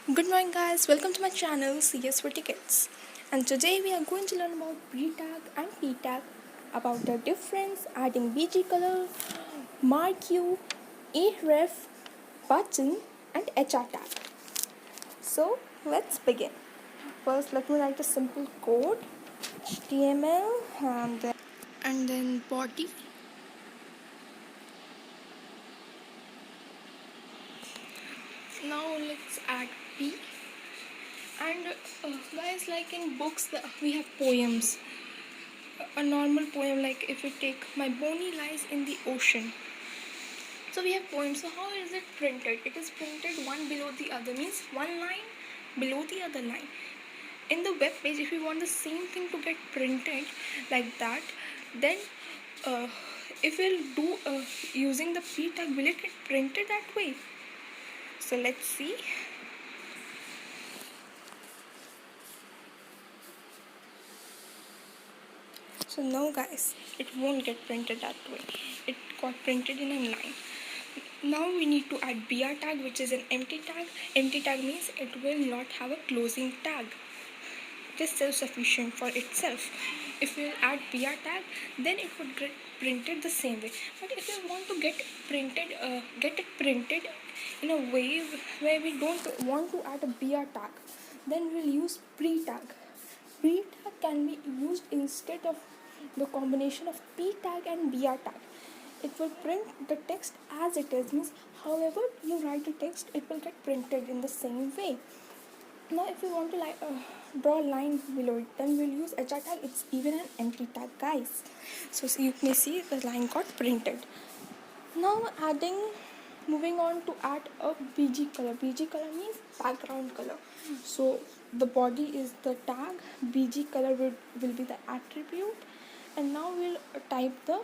Good morning, guys. Welcome to my channel CS for Tickets. And today we are going to learn about pre-tag and p-tag, about the difference, adding BG color, Marquee, href, button, and HR tag. So let's begin. First, let me write a simple code, HTML, and then body. Now let's add p. And guys, like in books, we have poems. A normal poem, like if you take my bony lies in the ocean, so we have poems. So how is it printed? It is printed one below the other, means one line below the other line. In the web page, if you want the same thing to get printed like that, then uh, if we'll do using the p tag, will it get printed that way? So let's see. So no, guys, it won't get printed that way. It got printed in a line. Now we need to add BR tag, which is an empty tag. Empty tag means it will not have a closing tag. It is self-sufficient for itself. If we add BR tag, then it would get printed the same way. But if we want to get it printed in a way where we don't want to add a BR tag, then we'll use pre-tag. Pre-tag can be used instead of the combination of P tag and BR tag. It will print the text as it is, means however you write the text, it will get printed in the same way. Now if you want to draw a line below it, then we'll use HR tag. It's even an empty tag, guys. So you may see the line got printed. Now moving on to add a BG color. BG color means background color. So the body is the tag, BG color will be the attribute, and now we'll type the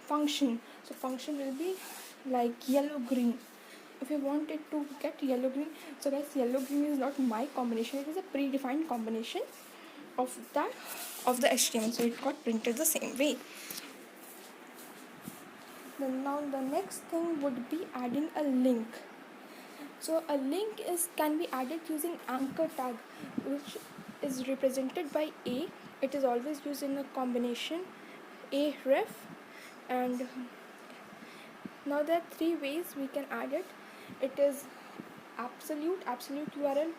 function. So function will be like yellow green. If you want it to get yellow green, so guys, yellow green is not my combination, it is a predefined combination of the HTML, so it got printed the same way. Then now the next thing would be adding a link. So a link can be added using anchor tag, which is represented by A. It is always used in a combination A ref, and now there are three ways we can add it. It is absolute URL.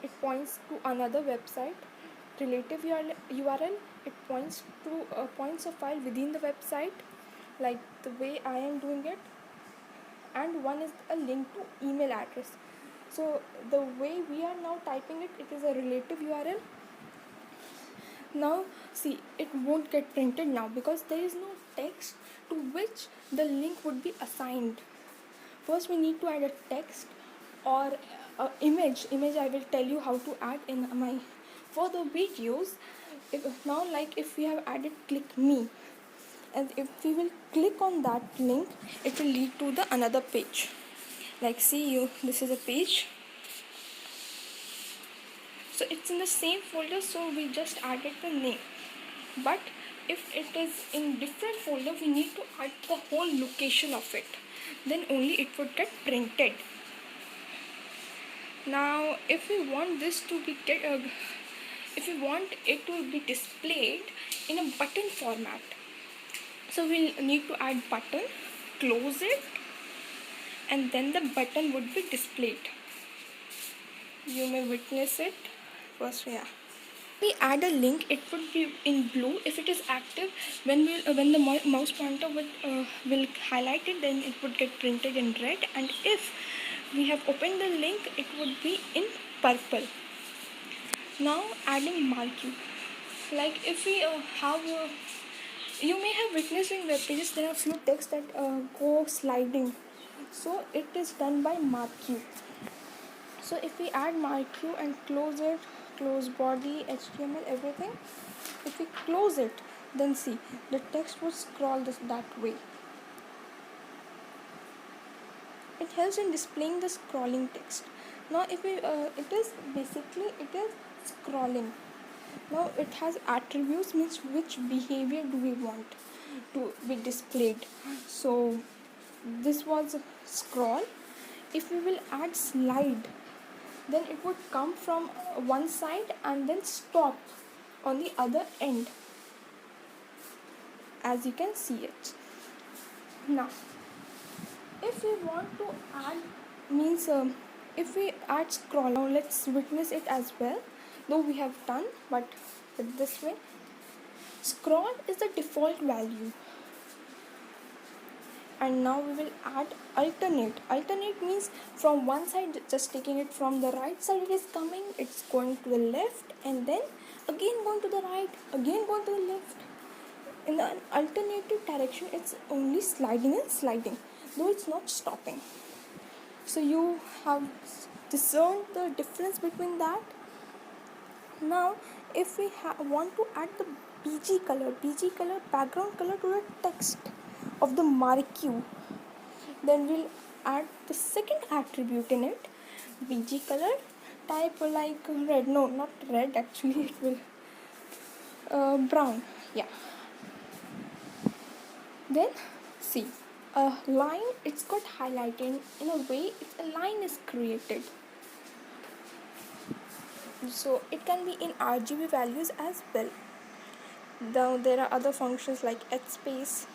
It points to another website. Relative URL. It points a file within the website, like the way I am doing it. And one is a link to email address. So the way we are now typing it, it is a relative URL. Now see, it won't get printed now because there is no text to which the link would be assigned. First we need to add a text or image. I will tell you how to add in my further videos. Now like if we have added click me, and if we will click on that link, it will lead to the another page. Like see, this is a page, so it's in the same folder, so we just added the name. But if it is in different folder, we need to add the whole location of it, then only it would get printed. Now if we want this to be if we want it to be displayed in a button format, so we'll need to add button, close it, and then the button would be displayed. You may witness it first. Yeah, we add a link, it would be in blue if it is active. When the mouse pointer will highlight it, then it would get printed in red, and if we have opened the link, it would be in purple. Now adding marquee, like if we you may have witnessed in web pages there are a few texts that go sliding, so it is done by marquee. So if we add marquee and close it, close body, HTML, everything, if we close it, then see, the text would scroll that way. It helps in displaying the scrolling text. Now if we it is scrolling. Now it has attributes, means which behavior do we want to be displayed. So this was scroll. If we will add slide, then it would come from one side and then stop on the other end, as you can see it. Now if we want to add means if we add scroll, now let's witness it as well, though we have done, but this way. Scroll is the default value, and now we will add alternate. Alternate means from one side, just taking it from the right side, it is coming, it's going to the left, and then again going to the right, again going to the left. In the alternative direction, it's only sliding and sliding, though it's not stopping. So you have discerned the difference between that. Now if we want to add the BG color background color to the text of the marquee, then we'll add the second attribute in it, BG color, type like red, no not red actually, it will brown, yeah. Then see, a line, it's got highlighted in a way, a line is created. So it can be in RGB values as well. Now there are other functions like H space,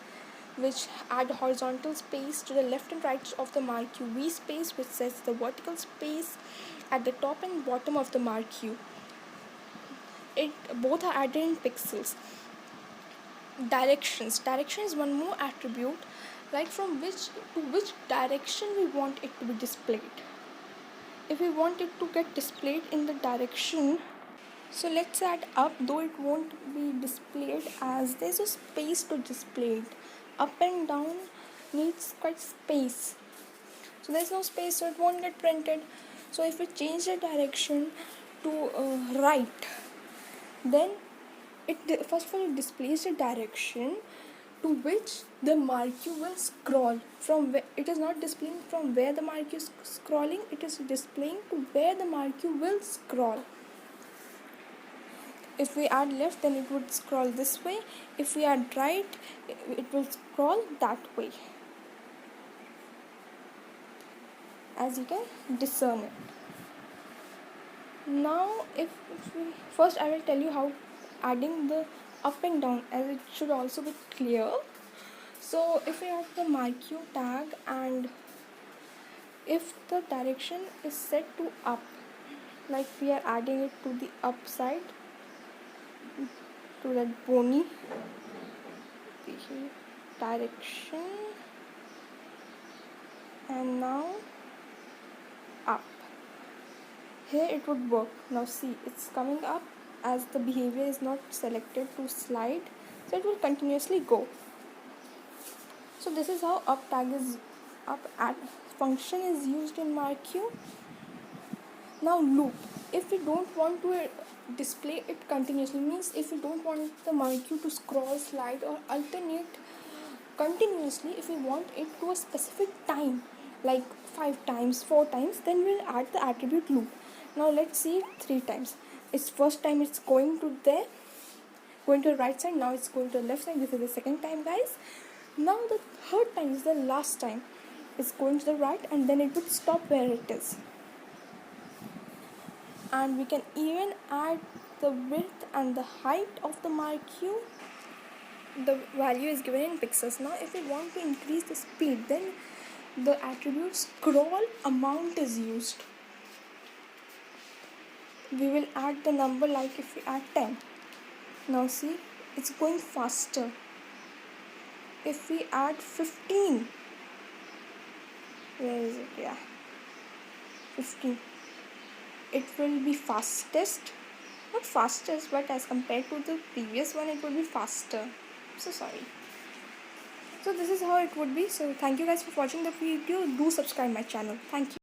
which add horizontal space to the left and right of the marquee, V space, which sets the vertical space at the top and bottom of the marquee. Both are added in pixels. Direction is one more attribute, like from which to which direction we want it to be displayed. If we want it to get displayed in the direction, so let's add up, though it won't be displayed as there's a space to display it. Up and down needs quite space, so there's no space, so it won't get printed. So if we change the direction to right, then it first of all it displays the direction to which the marquee will scroll from. Where it is not displaying from where the marquee is scrolling, it is displaying to where the marquee will scroll. If we add left, then it would scroll this way. If we add right, it will scroll that way, as you can discern it. Now if we, first I will tell you how adding the up and down, as it should also be clear. So if we add the marquee tag, and if the direction is set to up, like we are adding it to the up side, to that bony direction, and now up, here it would work. Now see, it's coming up as the behavior is not selected to slide, so it will continuously go. So this is how up tag is function is used in marquee. Now loop, if we don't want to display it continuously, means if we don't want the marquee to scroll, slide or alternate continuously, if we want it to a specific time, like 5 times, 4 times, then we'll add the attribute loop. Now let's see 3 times. It's first time it's going to there, going to the right side, now it's going to the left side. This is the second time, guys. Now the third time is the last time, it's going to the right, and then it would stop where it is. And we can even add the width and the height of the marquee. The value is given in pixels. Now if we want to increase the speed, then the attribute scroll amount is used. We will add the number, like if we add 10, now see, it's going faster. If we add 15, where is it, yeah, 15, it will be fastest, not fastest, but as compared to the previous one, it will be faster. So sorry. So this is how it would be. So thank you guys for watching the video. Do subscribe my channel. Thank you.